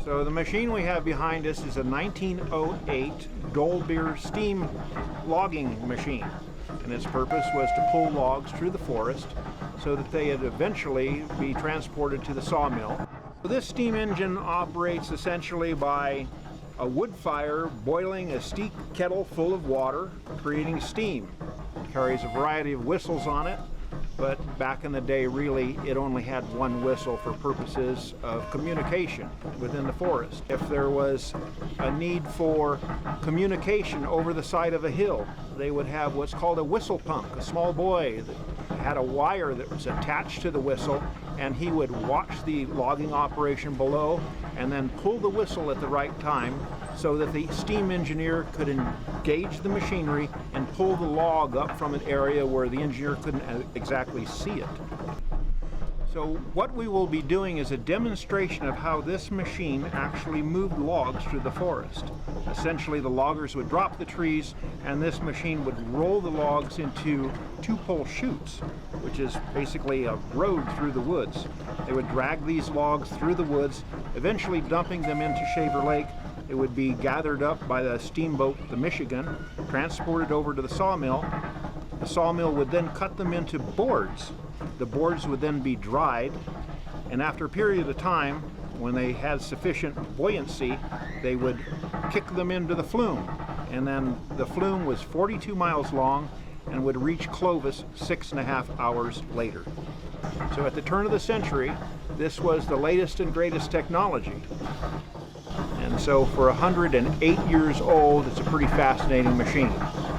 So the machine we have behind us is a 1908 Dolbeer steam logging machine, and its purpose was to pull logs through the forest so that they would eventually be transported to the sawmill. This steam engine operates essentially by a wood fire boiling a steep kettle full of water, creating steam. It carries a variety of whistles on it, but back in the day really it only had one whistle for purposes of communication within the forest. If there was a need for communication over the side of a hill, they would have what's called a whistle punk, a small boy that had a wire that was attached to the whistle, and he would watch the logging operation below and then pull the whistle at the right time so that the steam engineer could engage the machinery and pull the log up from an area where the engineer couldn't exactly see it. So what we will be doing is a demonstration of how this machine actually moved logs through the forest. Essentially, the loggers would drop the trees and this machine would roll the logs into two-pole chutes, which is basically a road through the woods. They would drag these logs through the woods, eventually dumping them into Shaver Lake. It would be gathered up by the steamboat, the Michigan, transported over to the sawmill. The sawmill would then cut them into boards. The boards would then be dried, and after a period of time, when they had sufficient buoyancy, they would kick them into the flume. And then the flume was 42 miles long and would reach Clovis 6.5 hours later. So at the turn of the century, this was the latest and greatest technology. And so for 108 years old, it's a pretty fascinating machine.